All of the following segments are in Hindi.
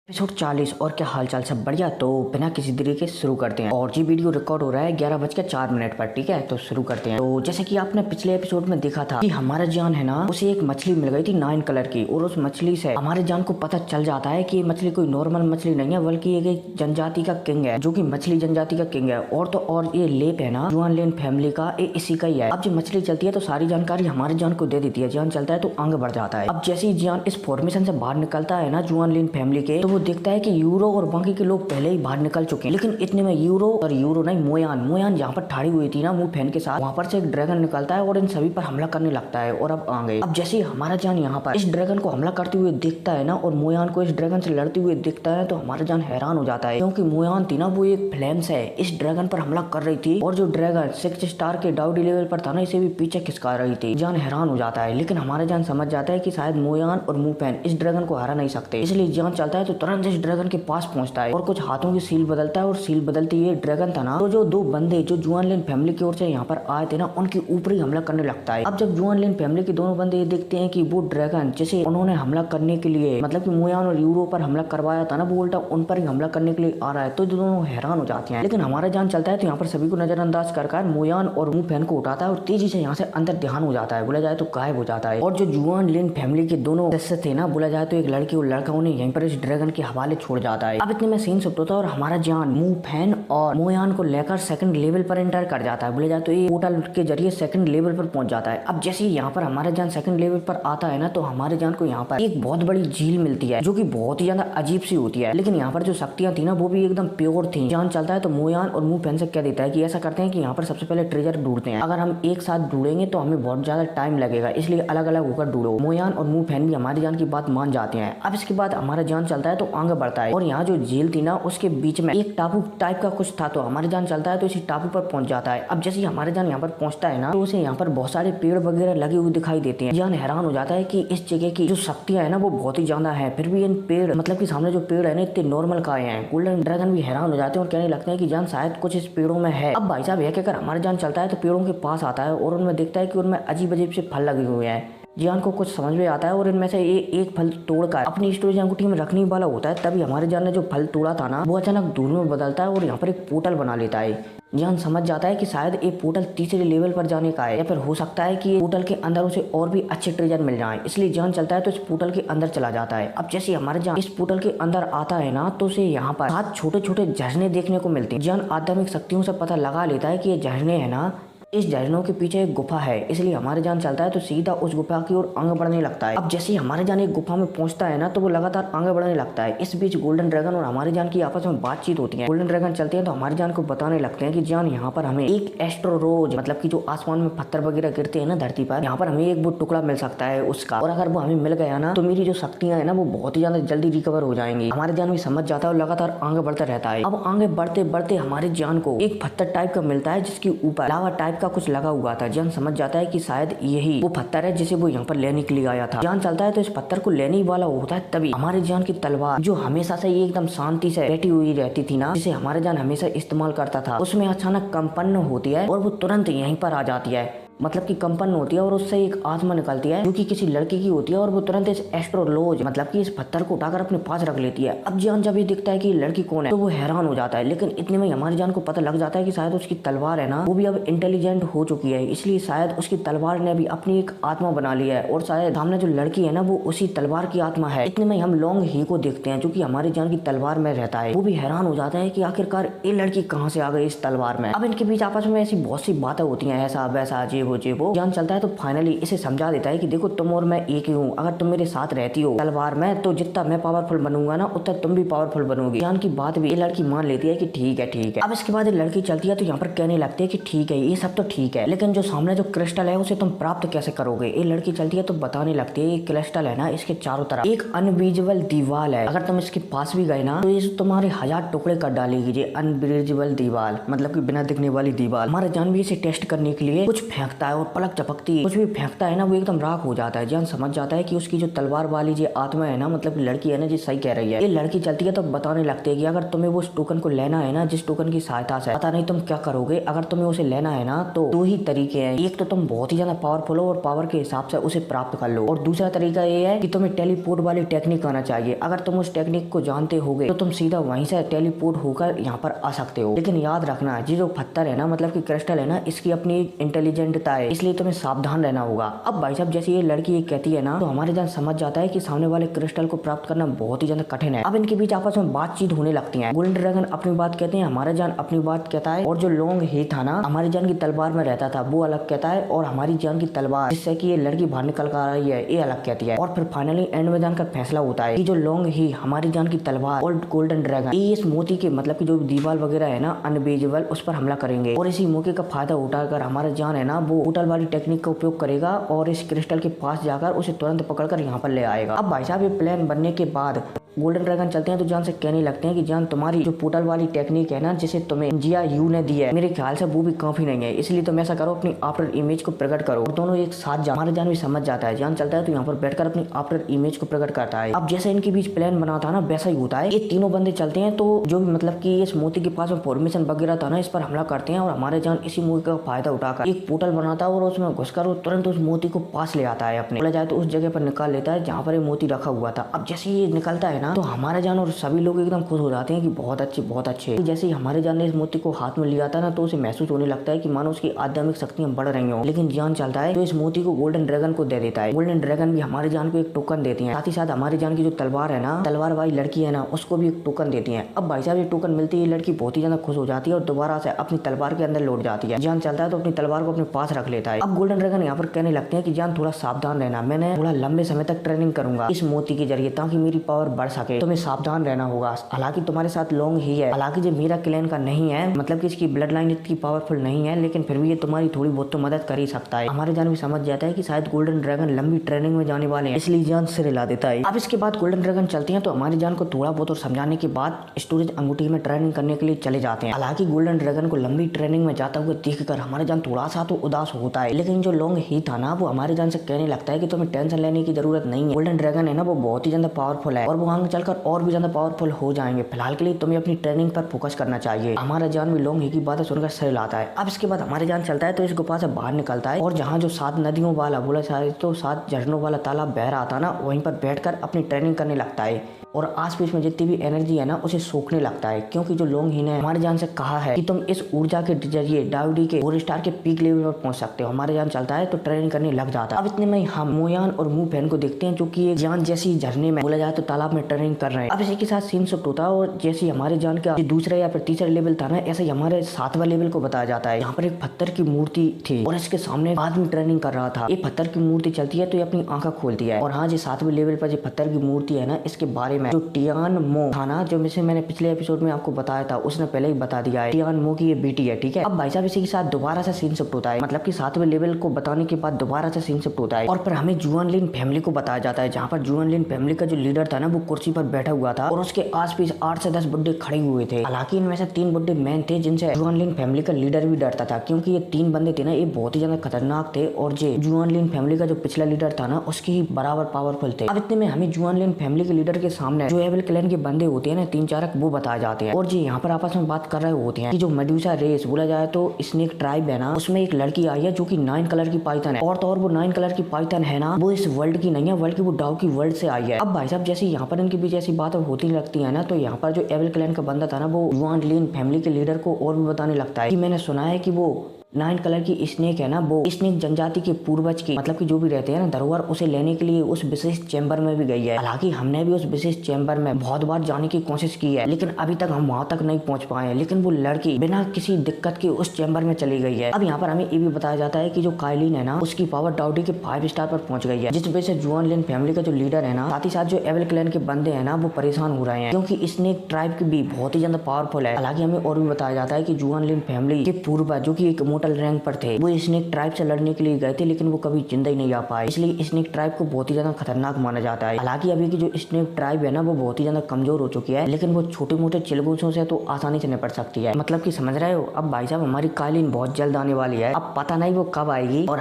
एपिसोड 40 और क्या हालचाल सब बढ़िया। तो बिना किसी देरी के शुरू करते हैं। और जी वीडियो रिकॉर्ड हो रहा है 11:04 पर। ठीक है तो शुरू करते हैं। तो जैसे कि आपने पिछले एपिसोड में देखा था कि हमारा जान है ना, उसे एक मछली मिल गई थी 9 कलर की, और उस मछली से हमारे जान को पता चल जाता है कि ये मछली कोई नॉर्मल मछली नहीं है, बल्कि एक जनजाति का किंग है, जो की मछली जनजाति का किंग है। और तो और ये लेप है ना जुआन लेन फैमिली का, ये इसी का ही है। अब जब मछली चलती है तो सारी जानकारी हमारे जान को दे देती है। जान चलता है तो आगे बढ़ जाता है। अब जैसे ही जान इस फॉर्मेशन से बाहर निकलता है ना जुआन लेन फैमिली के, तो वो देखता है कि यूरो और बाकी के लोग पहले ही बाहर निकल चुके हैं। लेकिन इतने में यूरो नहीं मोयान जहाँ पर ठाड़ी हुई थी ना मुंह फैन के साथ, वहाँ पर से एक ड्रैगन निकलता है और इन सभी पर हमला करने लगता है। और अब आ गए। अब जैसे हमारा जान यहाँ पर इस ड्रैगन को हमला करते हुए देखता है ना, और मोयान को इस ड्रैगन से लड़ते हुए देखता है, तो हमारा जान हैरान हो जाता है, क्योंकि मोयान थी ना वो एक फ्लेम्स है, इस ड्रैगन पर हमला कर रही थी, और जो ड्रैगन 6 स्टार के डाउडी लेवल पर था ना, इसे भी पीछे खिसका रही थी। जान हैरान हो जाता है, लेकिन हमारा जान समझ जाता है कि शायद मोयान और मुंह फैन इस ड्रैगन को हरा नहीं सकते। इसलिए जान चलता है तो तुरंत इस ड्रैगन के पास पहुंचता है और कुछ हाथों की सील बदलता है, और सील बदलती ये ड्रैगन था ना, तो जो दो बंदे जो जुआन लेन फैमिली की ओर से यहाँ पर आए थे ना, उनके ऊपर ही हमला करने लगता है। अब जब जुआन लेन फैमिली के दोनों बंदे ये देखते हैं कि वो ड्रैगन जिसे उन्होंने हमला करने के लिए, मतलब कि मोयान और यूरो पर हमला करवाया था ना, वो उल्टा उन पर ही हमला करने के लिए आ रहा है, तो दोनों हैरान हो जाते हैं। लेकिन हमारा जान चलता है तो यहाँ पर सभी को नजरअंदाज कर मोयान और मुंह फैन को उठाता है और तेजी से यहाँ से अंदर ध्यान हो जाता है, बोला जाए तो गायब हो जाता है। और जो जुआन लेन फैमिली के दोनों सदस्य थे ना, बोला जाए तो एक लड़की और लड़का, उन्हें यहीं पर इस ड्रैगन के हवाले छोड़ जाता है। अब इतने में सीन सब होता है और हमारा जान मुंह फैन और मोयान को लेकर सेकंड लेवल पर एंटर कर जाता है। बोले जाए तो ये पोर्टल के जरिए सेकंड लेवल पर पहुंच जाता है। अब जैसे ही यहाँ पर हमारा जान सेकंड लेवल पर आता है ना, तो हमारे जान को यहाँ पर एक बहुत बड़ी झील मिलती है, जो कि बहुत ही ज्यादा अजीब सी होती है। लेकिन यहाँ पर जो शक्तियां थी ना, वो भी एकदम प्योर थी। जान चलता है तो मोयान और मुंह फैन से कह देता है कि ऐसा करते हैं कि यहाँ पर सबसे पहले ट्रेजर ढूंढते हैं। अगर हम एक साथ ढूंढेंगे तो हमें बहुत ज्यादा टाइम लगेगा, इसलिए अलग अलग होकर ढूंढो। मोयान और मुंह फैन भी हमारी जान की बात मान जाते हैं। अब इसके बाद हमारा जान चलता है तो आगे बढ़ता है, और यहाँ जो झील थी ना, उसके बीच में एक टापू टाइप का कुछ था, तो हमारे जान चलता है तो इसी टापू पर पहुंच जाता है। अब जैसे हमारे जान यहाँ पर पहुंचता है ना, तो उसे यहाँ पर बहुत सारे पेड़ वगैरह लगे हुए दिखाई देते हैं। जान हैरान हो जाता है कि इस जगह की जो शक्तियां है ना, वो बहुत ही ज्यादा है, फिर भी इन पेड़, मतलब कि सामने जो पेड़ है ना, इतने नॉर्मल का हैं। गोल्डन ड्रैगन भी हैरान हो जाते हैं और कहने लगते हैं कि जान शायद कुछ इस पेड़ों में है। अब भाई साहब यह कहकर हमारे जान चलता है तो पेड़ों के पास आता है, और उनमें देखता है कि उनमें अजीब अजीब से फल लगे हुए हैं। जान को कुछ समझ में आता है, और इनमें से एक फल तोड़कर अपनी स्टोरेज अंगूठी में रखने वाला होता है। तभी हमारे जान ने जो फल तोड़ा था ना, वो अचानक धूल में बदलता है और यहाँ पर एक पोर्टल बना लेता है। जान समझ जाता है कि शायद ये पोर्टल तीसरे लेवल पर जाने का है, या फिर हो सकता है कि पोर्टल के अंदर उसे और भी अच्छे ट्रेजर मिल जाएं। इसलिए जान चलता है तो इस पोर्टल के अंदर चला जाता है। अब जैसे हमारे जान इस पोर्टल के अंदर आता है ना, तो उसे यहाँ पर 7 छोटे छोटे झरने देखने को मिलते हैं। जान आध्यात्मिक शक्तियों से पता लगा लेता है कि ये झरने है ना, इस झरनों के पीछे एक गुफा है, इसलिए हमारे जान चलता है तो सीधा उस गुफा की ओर आगे बढ़ने लगता है। अब जैसे ही हमारे जान एक गुफा में पहुंचता है ना, तो वो लगातार आगे बढ़ने लगता है। इस बीच गोल्डन ड्रैगन और हमारे जान की आपस में बातचीत होती है। गोल्डन ड्रैगन चलते हैं तो हमारे जान को बताने लगते हैं कि जान यहाँ पर हमें एक एस्ट्रो रोज, मतलब की जो आसमान में पत्थर वगैरह गिरते हैं ना धरती पर, यहाँ पर हमें एक वो टुकड़ा मिल सकता है उसका, और अगर वो हमें मिल गया ना, तो मेरी जो शक्तियां है ना, वो बहुत ही ज्यादा जल्दी रिकवर हो जाएंगी। हमारे जान भी समझ जाता है और लगातार आगे बढ़ता रहता है। अब आगे बढ़ते बढ़ते हमारे जान को एक पत्थर टाइप का मिलता है, जिसके ऊपर लावा टाइप का कुछ लगा हुआ था। जान समझ जाता है कि शायद यही वो पत्थर है जिसे वो यहाँ पर लेने के लिए आया था। जान चलता है तो इस पत्थर को लेने वाला होता है, तभी हमारे जान की तलवार, जो हमेशा से एकदम शांति से बैठी हुई रहती थी ना, जिसे हमारे जान हमेशा इस्तेमाल करता था, उसमें अचानक कंपन होती है और वो तुरंत यहीं पर आ जाती है। मतलब कि कंपन होती है और उससे एक आत्मा निकलती है, जो कि किसी लड़की की होती है, और वो तुरंत इस एस्ट्रोलोज, मतलब कि इस पत्थर को उठाकर अपने पास रख लेती है। अब जान जब ये दिखता है कि लड़की कौन है, तो वो हैरान हो जाता है। लेकिन इतने में हमारी जान को पता लग जाता है कि शायद उसकी तलवार है ना, वो भी अब इंटेलिजेंट हो चुकी है, इसलिए शायद उसकी तलवार ने भी अपनी एक आत्मा बना लिया है, और शायद सामने जो लड़की है ना, वो उसी तलवार की आत्मा है। इतने में हम लॉन्ग ही को देखते हैं, जो कि हमारी जान की तलवार में रहता है। वो भी हैरान हो जाता है कि आखिरकार ये लड़की कहाँ से आ गई इस तलवार में। अब इनके बीच आपस में ऐसी बहुत सी बातें होती है, ऐसा वैसा जे वो जान है तो फाइनली इसे समझा देता है कि देखो तुम और मैं एक ही हूँ, अगर तुम मेरे साथ रहती हो तलवार में, तो जितना मैं पावरफुल बनूंगा ना, उतना तुम भी पावरफुल बनोगी। जान की बात भी ये लड़की मान लेती है कि ठीक है ठीक है। अब इसके बाद ये लड़की चलती है तो यहाँ पर कहने लगती है कि ठीक है ये सब तो ठीक है, लेकिन जो सामने जो क्रिस्टल है उसे तुम प्राप्त कैसे करोगे। ये लड़की चलती है तो बताने लगती है, ये क्रिस्टल है ना, इसके चारों तरफ एक अनब्रीजेबल दीवार है, अगर तुम इसके पास भी गए ना, तो ये तुम्हारे 1000 टुकड़े कर डालेगी। ये अनब्रीजेबल दीवार, मतलब की बिना दिखने वाली दीवार। हमारा जान भी इसे टेस्ट करने के लिए कुछ फेंकता फेंकता है और पलक झपकती कुछ भी फेंकता है ना वो एकदम राख हो जाता है। जियान समझ जाता है कि उसकी जो तलवार वाली जो आत्मा है ना, मतलब लड़की है ना, जी सही कह रही है। ये लड़की चलती है तो बताने लगती है कि अगर तुम्हें वो टोकन को लेना है ना, जिस टोकन की सहायता से पता नहीं तुम क्या करोगे, अगर तुम्हें उसे लेना है ना तो दो ही तरीके हैं। एक तो तुम बहुत ही ज्यादा पावरफुल हो और पावर के हिसाब से उसे प्राप्त कर लो, और दूसरा तरीका ये है कि तुम्हें टेलीपोर्ट वाली टेक्निक आना चाहिए। अगर तुम उस टेक्निक को जानते होगे तो तुम सीधा वहीं से टेलीपोर्ट होकर यहाँ पर आ सकते हो। लेकिन याद रखना, ये जो पत्थर है ना, मतलब कि क्रिस्टल है ना, इसकी अपनी इंटेलिजेंटता है, इसलिए तुम्हें सावधान रहना होगा। अब भाई साहब जैसे ये लड़की ये कहती है ना, तो हमारे जान समझ जाता है कि सामने वाले क्रिस्टल को प्राप्त करना बहुत ही ज्यादा कठिन है। अब इनके बीच आपस में बातचीत होने लगती है। गोल्डन ड्रैगन अपनी बात कहते हैं, हमारा जान अपनी बात कहता है, और जो लोंग ही था ना, हमारी जान की तलवार में रहता था, वो अलग कहता है, और हमारी जान की तलवार जिससे कि ये लड़की बाहर निकल कर आ रही है, ये अलग कहती है। और फिर फाइनली एंड में जानकर फैसला होता है कि जो लोंग ही, हमारी जान की तलवार और गोल्डन ड्रैगन, ये इस मोती के मतलब की जो दीवार वगैरह है ना अनबीजेबल, उस पर हमला करेंगे। और इसी मौके का फायदा उठाकर हमारा जान है ना, वो होटल वाली टेक्निक का उपयोग करेगा और इस क्रिस्टल के पास जाकर उसे तुरंत पकड़कर यहाँ पर ले आएगा। अब भाई साहब ये प्लान बनने के बाद गोल्डन ड्रैगन चलते हैं तो जान से कहने लगते हैं कि जान तुम्हारी जो पोर्टल वाली टेक्निक है ना, जिसे तुम्हें जिया यू ने दी है, मेरे ख्याल से वो भी काफी नहीं है, इसलिए तुम ऐसा करो, अपनी आफ्टर इमेज को प्रकट करो। और दोनों एक साथ जा, हमारा जान भी समझ जाता है। जान चलता है तो यहाँ पर बैठकर अपनी आफ्टर इमेज को प्रकट करता है। अब जैसे इनके बीच प्लान बना था ना, वैसा ही होता है। ये तीनों बंदे चलते हैं तो जो भी मतलब की इस मोती के पास में फॉर्मेशन वगैरह था ना, इस पर हमला करते हैं, और हमारे जान इसी मौके का फायदा उठाकर एक पोर्टल बनाता है और उसमें घुसकर तुरंत उस मोती को पास ले आता है अपने, बोला जाए तो उस जगह पर निकाल लेता है जहाँ पर ये मोती रखा हुआ था। अब जैसे ये निकलता है ना, तो हमारा जान और सभी लोग एकदम खुश हो जाते हैं कि बहुत अच्छे बहुत अच्छे। जैसे ही हमारे जान ने इस मोती को हाथ में लिया था ना, तो उसे महसूस होने लगता है कि मानो उसकी आध्यात्मिक शक्तियां बढ़ रही हो। लेकिन जान चलता है तो इस मोती को गोल्डन ड्रैगन को दे देता है। गोल्डन ड्रैगन भी हमारे जान को एक टोकन देती है, साथ ही साथ हमारी जान की जो तलवार है ना, तलवार वाली लड़की है ना, उसको भी एक टोकन देती है। अब भाई साहब ये टोकन मिलती है, लड़की बहुत ही ज्यादा खुश हो जाती है और दोबारा से अपनी तलवार के अंदर लौट जाती है। जान चलता है तो अपनी तलवार को अपने पास रख लेता है। अब गोल्डन ड्रैगन यहाँ पर कहने लगते हैं कि जान थोड़ा सावधान रहना, मैंने थोड़ा लंबे समय तक ट्रेनिंग करूंगा इस मोती के जरिए ताकि मेरी पावर बढ़ सके, तुम्हें सावधान रहना होगा। हालांकि तुम्हारे साथ लॉन्ग ही है, हालांकि जो मेरा क्लैन का नहीं है, मतलब कि इसकी ब्लड लाइन इतनी पावरफुल नहीं है, लेकिन फिर भी ये तुम्हारी थोड़ी बहुत तो मदद कर ही सकता है। हमारे जान भी समझ जाता है कि शायद गोल्डन ड्रैगन लंबी ट्रेनिंग में जाने वाले हैं, इसलिए जान सिर हिला देता है। अब इसके बाद गोल्डन ड्रैगन चलती है तो हमारी जान को थोड़ा बहुत और समझाने के बाद स्टोरेज अंगूठी में ट्रेनिंग करने के लिए चले जाते हैं। हालांकि गोल्डन ड्रैगन को लंबी ट्रेनिंग में जाता हुआ देखकर हमारे जान थोड़ा सा तो उदास होता है, लेकिन जो लॉन्ग ही था ना, वो हमारे जान से कहने लगता है कि तुम्हें टेंशन लेने की जरूरत नहीं है। गोल्डन ड्रैगन है ना, वो बहुत ही ज्यादा पावरफुल है और वो आगे चलकर और भी ज्यादा पावरफुल हो जाएंगे। फिलहाल के लिए तुम्हें अपनी ट्रेनिंग पर फोकस करना चाहिए। हमारा जान भी लॉन्ग ही की बातें सुनकर सर लाता है। अब इसके बाद हमारे जान चलता है तो इस गुफा से बाहर निकलता है और जहाँ जो 7 नदियों वाला बोला जाए तो 7 झरनों वाला तालाब बह रहा था ना, वहीं पर बैठकर अपनी ट्रेनिंग करने लगता है और आसपास में जितनी भी एनर्जी है ना, उसे सोखने लगता है। क्योंकि जो लॉन्ग ही ने हमारे जान से कहा है कि तुम इस ऊर्जा के जरिए डायोडी के 4 स्टार के पीक लेवल पर पहुंच सकते हो। हमारे जान चलता है तो ट्रेनिंग करने लग जाता है। अब इतने में हम मोयान और मुंह फैन को देखते हैं जो कि एक जान जैसी झरने में बोला जाए तो तालाब में ट्रेनिंग कर रहे हैं। अब इसी के साथ सीन शिफ्ट होता है और जैसे हमारे जान का दूसरा या फिर तीसरा लेवल था ना, ऐसे ही हमारे 7वां लेवल को बताया जाता है। यहाँ पर एक पत्थर की मूर्ति थी और इसके सामने आदमी ट्रेनिंग कर रहा था। ये पत्थर की मूर्ति चलती है तो ये अपनी आंखें खोलती है और हाँ, जो 7वें लेवल पर जो पत्थर की मूर्ति है ना, इसके बारे में जो टियान मो था ना, जो मैंने पिछले एपिसोड में आपको बताया था, उसने पहले ही बता दिया है। टियान मो की ये बेटी है, ठीक है। अब भाई साहब इसी के साथ दोबारा से सीन शिफ्ट होता है, मतलब कि 7वें लेवल को बताने के बाद दोबारा से सीन शिफ्ट होता है और फिर हमें जुआन लिन फैमिली को बताया जाता है, जहाँ पर जुआन लिन फैमिली का जो लीडर था ना, वो कुर्सी पर बैठा हुआ था और उसके आसपास 8 से 10 बुड्ढे खड़े हुए थे। हालांकि इनमें से 3 बुड्ढे मैन थे जिनसे जुआन लिन फैमिली का लीडर भी डरता था, क्योंकि ये 3 बंदे थे ना, ये बहुत ही ज्यादा खतरनाक थे और जो जुआन लिन फैमिली का जो पिछला लीडर था ना, उसके ही बराबर पावरफुल थे। अब इतने में हमें जुआन लिन फैमिली के लीडर के सामने जो एविल क्लैन के बंदे होते हैं ना, 3-4 वो बताए जाते हैं और जी यहाँ पर आपस में बात कर रहे होते हैं कि जो मेडुसा रेस बोला जाए तो स्नेक ट्राइब है ना, उसमें एक लड़की आई है जो कि 9 कलर की पाइथन है और तो और वो 9 कलर की पाइथन है ना, वो इस वर्ल्ड की नहीं है बल्कि वो डाउ की वर्ल्ड से आई है। अब भाई साहब जैसे यहाँ पर इनके बीच ऐसी बात होती लगती है ना, तो यहाँ पर जो एविल क्लैन का बंदा था ना, वो जुआन लिन फैमिली के लीडर को और भी बताने लगता है कि मैंने सुना है कि वो 9 कलर की स्नेक है ना, वो स्नेक जनजाति के पूर्वज की मतलब कि जो भी रहते हैं ना धरोहर, उसे लेने के लिए उस विशेष चैम्बर में भी गई है। हालांकि हमने भी उस विशेष चैम्बर में बहुत बार जाने की कोशिश की है, लेकिन अभी तक हम वहां तक नहीं पहुंच पाए हैं। लेकिन वो लड़की बिना किसी दिक्कत के उस चैम्बर में चली गई है। अब यहाँ पर हमें ये भी बताया जाता है कि जो काइलिन है ना, उसकी पावर डाउडी के 5 स्टार पर पहुंच गई है, जिस वजह से जुआन लिन फैमिली का जो लीडर है ना, साथ ही साथ जो एविल क्लैन के बंदे हैं ना, वो परेशान हो रहे हैं क्योंकि स्नेक ट्राइब की भी बहुत ही ज्यादा पावरफुल है। हालांकि हमें और भी बताया जाता है कि जुआन लिन फैमिली के पूर्वज जो की एक मोटा टोटल रैंक पर थे, वो स्नेक ट्राइब से लड़ने के लिए गए थे, लेकिन वो कभी जिंदा ही नहीं आ पाए। इसलिए स्नेक ट्राइब को बहुत ही ज्यादा खतरनाक माना जाता है। हालांकि अभी की जो स्नेक ट्राइब है ना, वो बहुत ही ज्यादा कमजोर हो चुकी है, लेकिन वो छोटे मोटे चिलगोसों से तो आसानी से निपट सकती है। मतलब कि समझ रहे हो। अब भाई साहब हमारी कालीन बहुत जल्द आने वाली है, अब पता नहीं वो कब आएगी और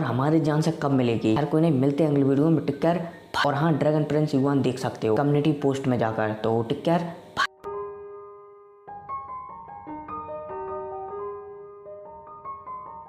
हमारे जान से कब मिलेगी। हर कोई नहीं, मिलते हैं अगली वीडियो में। Take care. और हाँ, ड्रैगन प्रिंस युवान देख सकते हो कम्युनिटी पोस्ट में जाकर, तो टेक केयर।